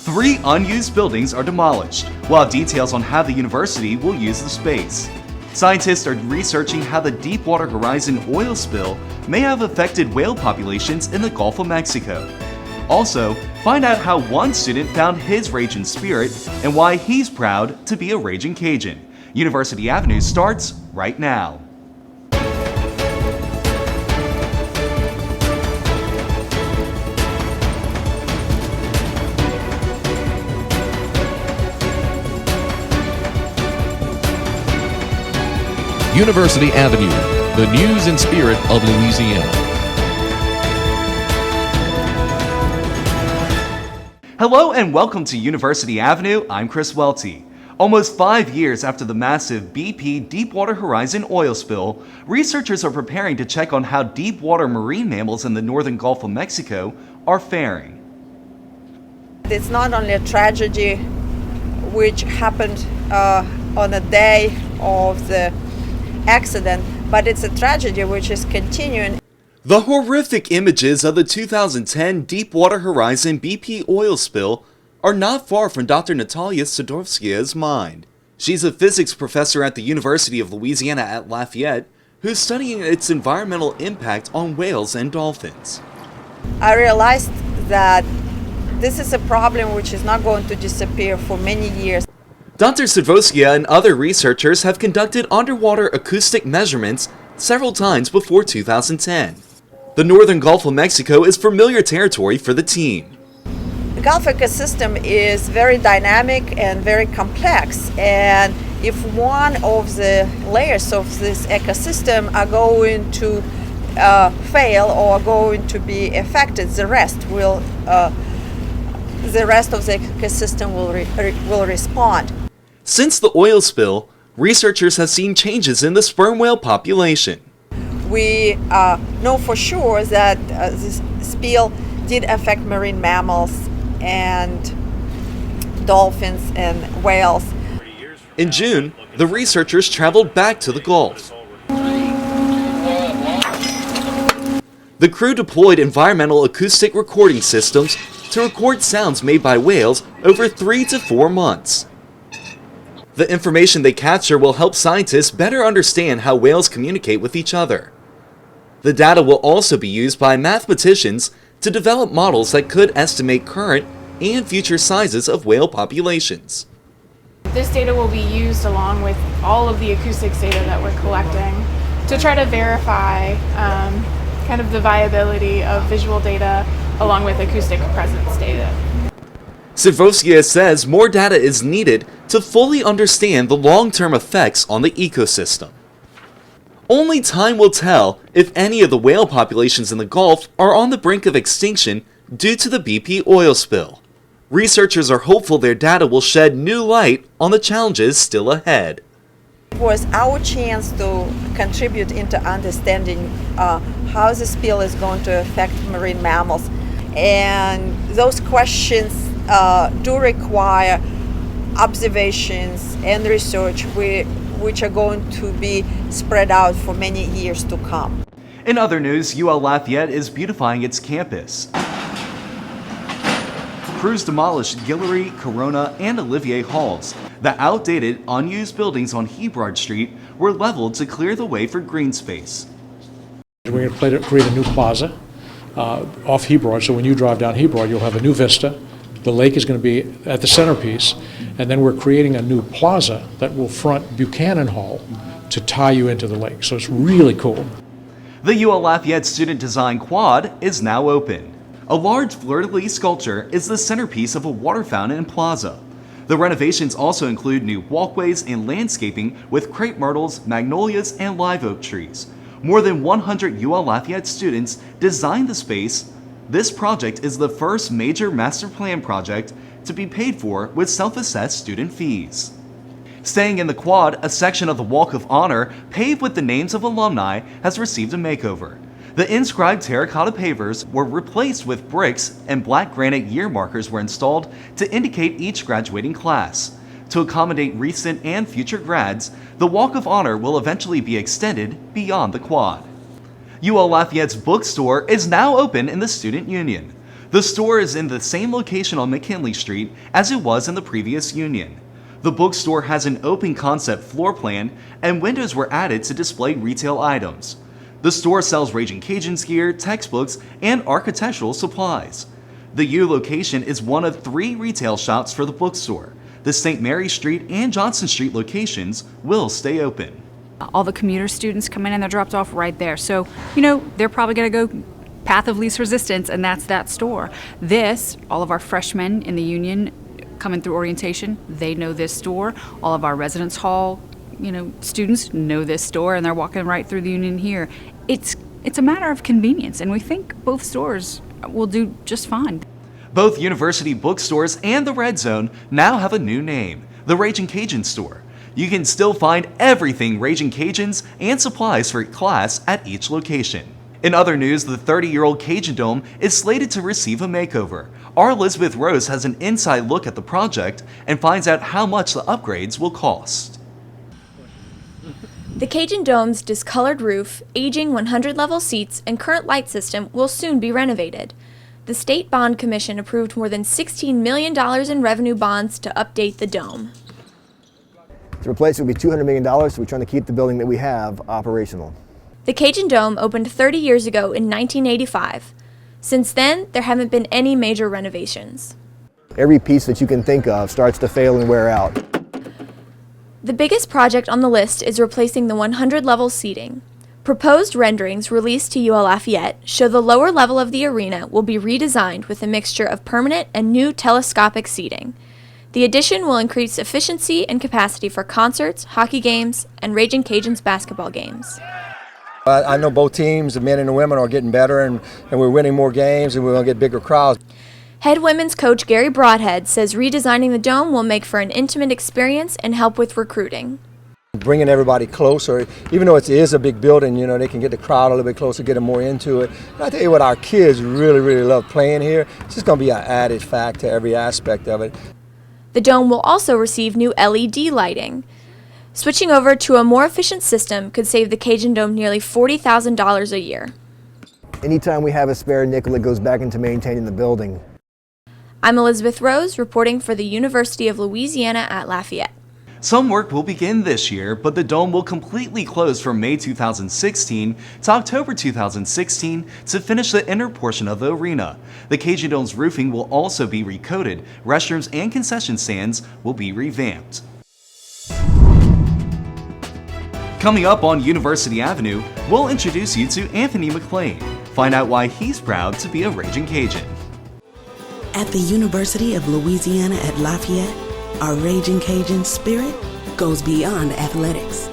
3 unused buildings are demolished, while details on how the university will use the space. Scientists are researching how the Deepwater Horizon oil spill may have affected whale populations in the Gulf of Mexico. Also, find out how one student found his Ragin spirit and why he's proud to be a Ragin Cajun. University Avenue starts right now. University Avenue, the news and spirit of Louisiana. Hello and welcome to University Avenue. I'm Chris Welty. Almost 5 years after the massive BP Deepwater Horizon oil spill, researchers are preparing to check on how deepwater marine mammals in the northern Gulf of Mexico are faring. It's not only a tragedy which happened on the day of the accident, but it's a tragedy which is continuing. The horrific images of the 2010 Deepwater Horizon BP oil spill are not far from Dr. Natallia Sidorovskaia's mind. She's a physics professor at the University of Louisiana at Lafayette who's studying its environmental impact on whales and dolphins. I realized that this is a problem which is not going to disappear for many years. Dr. Sidorovskaia and other researchers have conducted underwater acoustic measurements several times before 2010. The northern Gulf of Mexico is familiar territory for the team. The Gulf ecosystem is very dynamic and very complex, and if one of the layers of this ecosystem are going to fail or going to be affected, the rest of the ecosystem will respond. Since the oil spill, researchers have seen changes in the sperm whale population. We know for sure that this spill did affect marine mammals and dolphins and whales. In June, the researchers traveled back to the Gulf. The crew deployed environmental acoustic recording systems to record sounds made by whales over 3 to 4 months. The information they capture will help scientists better understand how whales communicate with each other. The data will also be used by mathematicians to develop models that could estimate current and future sizes of whale populations. This data will be used along with all of the acoustics data that we're collecting to try to verify kind of the viability of visual data along with acoustic presence data. Sidorovskaia says more data is needed to fully understand the long-term effects on the ecosystem. Only time will tell if any of the whale populations in the Gulf are on the brink of extinction due to the BP oil spill. Researchers are hopeful their data will shed new light on the challenges still ahead. It was our chance to contribute into understanding how the spill is going to affect marine mammals, and those questions do require observations and research which are going to be spread out for many years to come. In other news, UL Lafayette is beautifying its campus. Crews demolished Guillory, Corona, and Olivier halls. The outdated, unused buildings on Hebrard Street were leveled to clear the way for green space. We're going to create a new plaza off Hebrard, so when you drive down Hebrard, you'll have a new vista. The lake is going to be at the centerpiece, and then we're creating a new plaza that will front Buchanan Hall to tie you into the lake. So it's really cool. The UL Lafayette Student Design Quad is now open. A large fleur-de-lis sculpture is the centerpiece of a water fountain and plaza. The renovations also include new walkways and landscaping with crepe myrtles, magnolias, and live oak trees. More than 100 UL Lafayette students designed the space. This project is the first major master plan project to be paid for with self-assessed student fees. Staying in the quad, a section of the Walk of Honor paved with the names of alumni has received a makeover. The inscribed terracotta pavers were replaced with bricks, and black granite year markers were installed to indicate each graduating class. To accommodate recent and future grads, the Walk of Honor will eventually be extended beyond the quad. UL Lafayette's Bookstore is now open in the Student Union. The store is in the same location on McKinley Street as it was in the previous Union. The bookstore has an open concept floor plan and windows were added to display retail items. The store sells Ragin' Cajuns gear, textbooks, and architectural supplies. The U location is one of 3 retail shops for the bookstore. The St. Mary Street and Johnson Street locations will stay open. All the commuter students come in and they're dropped off right there. So, they're probably going to go path of least resistance, and that's that store. All of our freshmen in the Union coming through orientation, they know this store. All of our residence hall, students know this store, and they're walking right through the Union here. It's a matter of convenience, and we think both stores will do just fine. Both university bookstores and the Red Zone now have a new name, the Ragin' Cajun store. You can still find everything Ragin' Cajuns and supplies for class at each location. In other news, the 30-year-old Cajun Dome is slated to receive a makeover. Our Elizabeth Rose has an inside look at the project and finds out how much the upgrades will cost. The Cajun Dome's discolored roof, aging 100-level seats, and current light system will soon be renovated. The State Bond Commission approved more than $16 million in revenue bonds to update the dome. To replace it would be $200 million, so we're trying to keep the building that we have operational. The Cajun Dome opened 30 years ago in 1985. Since then, there haven't been any major renovations. Every piece that you can think of starts to fail and wear out. The biggest project on the list is replacing the 100-level seating. Proposed renderings released to UL Lafayette show the lower level of the arena will be redesigned with a mixture of permanent and new telescopic seating. The addition will increase efficiency and capacity for concerts, hockey games, and Ragin' Cajuns basketball games. I know both teams, the men and the women, are getting better, and we're winning more games, and we're going to get bigger crowds. Head women's coach Gary Broadhead says redesigning the dome will make for an intimate experience and help with recruiting. Bringing everybody closer, even though it is a big building, they can get the crowd a little bit closer, get them more into it. And I tell you what, our kids really, really love playing here. It's just going to be an added fact to every aspect of it. The dome will also receive new LED lighting. Switching over to a more efficient system could save the Cajun Dome nearly $40,000 a year. Anytime we have a spare nickel, it goes back into maintaining the building. I'm Elizabeth Rose, reporting for the University of Louisiana at Lafayette. Some work will begin this year, but the dome will completely close from May 2016 to October 2016 to finish the inner portion of the arena. The Cajun Dome's roofing will also be recoated. Restrooms and concession stands will be revamped. Coming up on University Avenue, we'll introduce you to Anthony McLean. Find out why he's proud to be a Ragin' Cajun. At the University of Louisiana at Lafayette, our Ragin' Cajun spirit goes beyond athletics.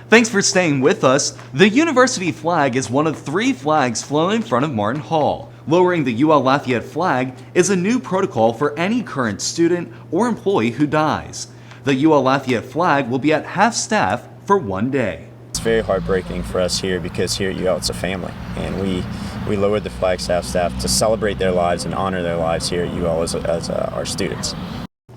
Thanks for staying with us. The university flag is one of 3 flags flown in front of Martin Hall. Lowering the UL Lafayette flag is a new protocol for any current student or employee who dies. The UL Lafayette flag will be at half staff for 1 day. It's very heartbreaking for us here because here at UL it's a family, and we lowered the flag half staff to celebrate their lives and honor their lives here at UL as our students.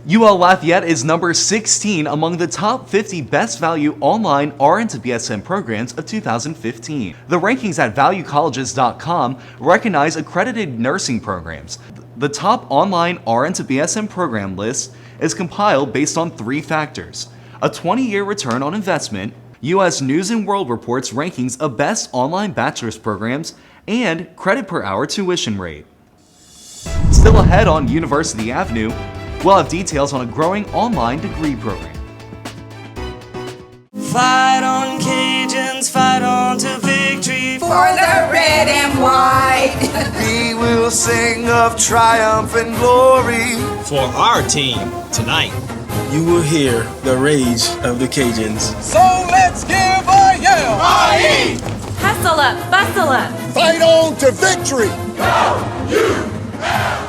UL Lafayette is number 16 among the top 50 best value online RN to BSN programs of 2015. The rankings at valuecolleges.com recognize accredited nursing programs. The top online RN to BSN program list is compiled based on 3 factors: a 20-year return on investment, U.S. News & World Report's rankings of best online bachelor's programs, and credit per hour tuition rate. Still ahead on University Avenue, we'll have details on a growing online degree program. Fight on, Cajuns, fight on to victory for the red and white. We will sing of triumph and glory for our team tonight. You will hear the rage of the Cajuns. So let's give a yell. I-E! Hustle up, bustle up. Fight on to victory. Go, UL!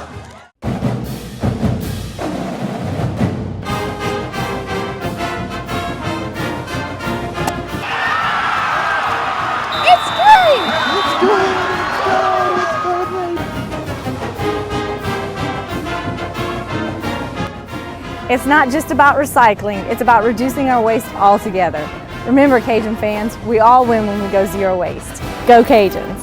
It's not just about recycling, it's about reducing our waste altogether. Remember, Cajun fans, we all win when we go zero waste. Go Cajuns!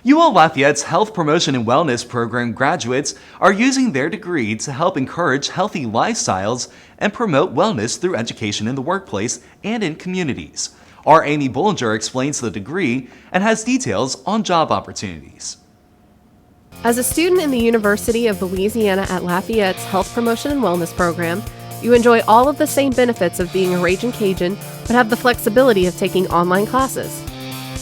UL Lafayette's Health Promotion and Wellness Program graduates are using their degree to help encourage healthy lifestyles and promote wellness through education in the workplace and in communities. Our Amy Bollinger explains the degree and has details on job opportunities. As a student in the University of Louisiana at Lafayette's Health Promotion and Wellness Program, you enjoy all of the same benefits of being a Ragin Cajun, but have the flexibility of taking online classes.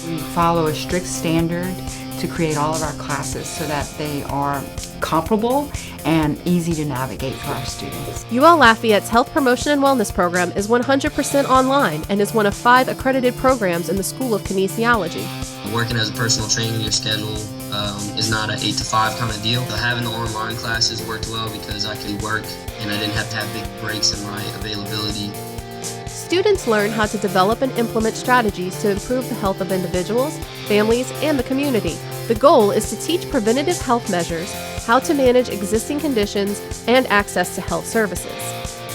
We follow a strict standard to create all of our classes so that they are comparable and easy to navigate for our students. UL Lafayette's Health Promotion and Wellness Program is 100% online and is one of 5 accredited programs in the School of Kinesiology. Working as a personal trainer, your schedule is not an 8 to 5 kind of deal. Having the online classes worked well because I could work and I didn't have to have big breaks in my availability. Students learn how to develop and implement strategies to improve the health of individuals, families, and the community. The goal is to teach preventative health measures, how to manage existing conditions, and access to health services.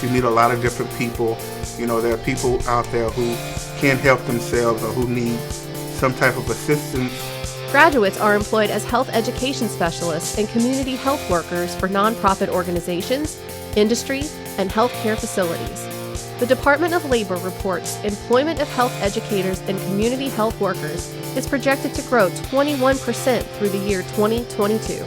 You meet a lot of different people. You know, there are people out there who can't help themselves or who need some type of assistance. Graduates are employed as health education specialists and community health workers for nonprofit organizations, industry, and healthcare facilities. The Department of Labor reports employment of health educators and community health workers is projected to grow 21% through the year 2022.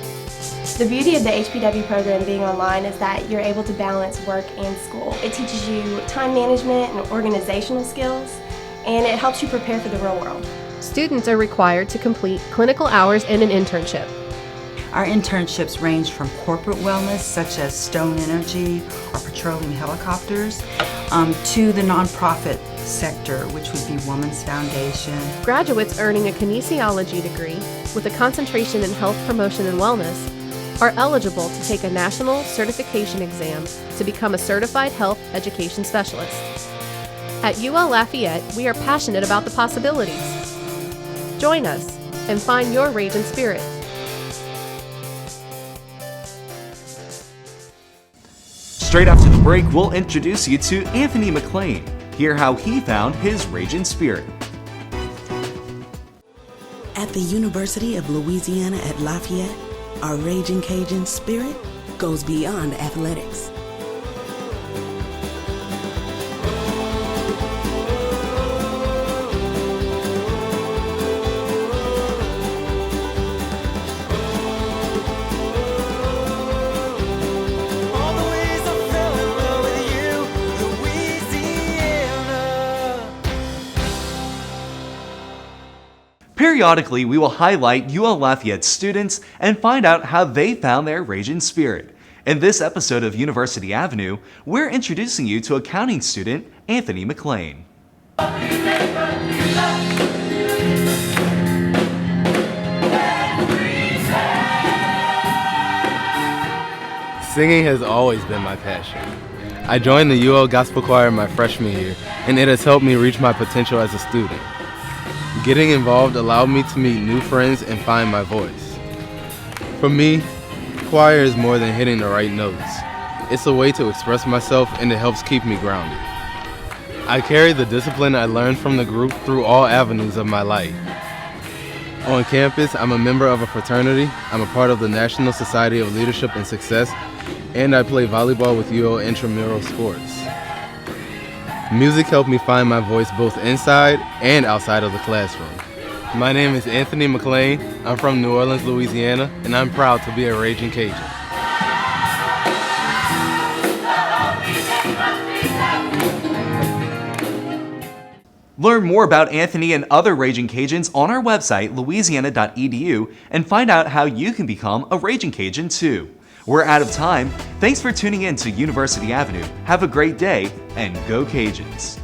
The beauty of the HPW program being online is that you're able to balance work and school. It teaches you time management and organizational skills, and it helps you prepare for the real world. Students are required to complete clinical hours and an internship. Our internships range from corporate wellness, such as Stone Energy or petroleum helicopters, to the nonprofit sector, which would be Women's Foundation. Graduates earning a kinesiology degree with a concentration in health promotion and wellness are eligible to take a national certification exam to become a certified health education specialist. At UL Lafayette, we are passionate about the possibilities. Join us and find your Ragin spirit. Straight after the break, we'll introduce you to Anthony McLean. Hear how he found his Ragin spirit. At the University of Louisiana at Lafayette, our Ragin Cajun spirit goes beyond athletics. Periodically, we will highlight UL Lafayette students and find out how they found their Ragin spirit. In this episode of University Avenue, we're introducing you to accounting student Anthony McLean. Singing has always been my passion. I joined the UL Gospel Choir my freshman year, and it has helped me reach my potential as a student. Getting involved allowed me to meet new friends and find my voice. For me, choir is more than hitting the right notes. It's a way to express myself, and it helps keep me grounded. I carry the discipline I learned from the group through all avenues of my life. On campus, I'm a member of a fraternity, I'm a part of the National Society of Leadership and Success, and I play volleyball with UL intramural sports. Music helped me find my voice both inside and outside of the classroom. My name is Anthony McLean. I'm from New Orleans, Louisiana, and I'm proud to be a Ragin Cajun. Learn more about Anthony and other Ragin Cajuns on our website, louisiana.edu, and find out how you can become a Ragin Cajun too. We're out of time. Thanks for tuning in to University Avenue. Have a great day, and go Cajuns!